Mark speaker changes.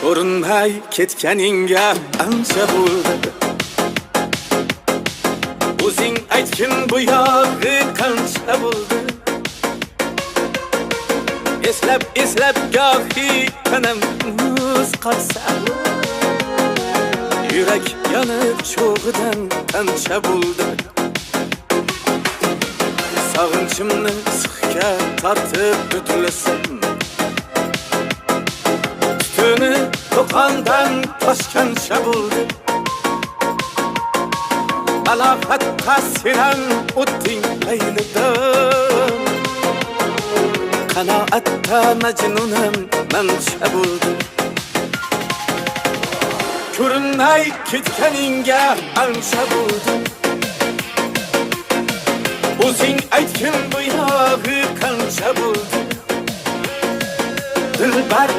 Speaker 1: ko'rinmay ketganingga ancha bo'ldi. O'zing aytgin bu yog'i qancha bo'ldi. Eslab gohi tanam muz qolsa, yurak yonib cho'g'idan qancha bo'ldi. Sog'inchimni sixga tortib o'tlasam, tutuni to'qondan toshgancha bo'ldi. Balofat ta'siran o'tding aynidan, qanoatda majnunam mancha bo'ldi. Ko'rinmay ketganingga ancha bo'ldi. O'zing aytgin bu yog'i qancha bo'ldi. Dilbar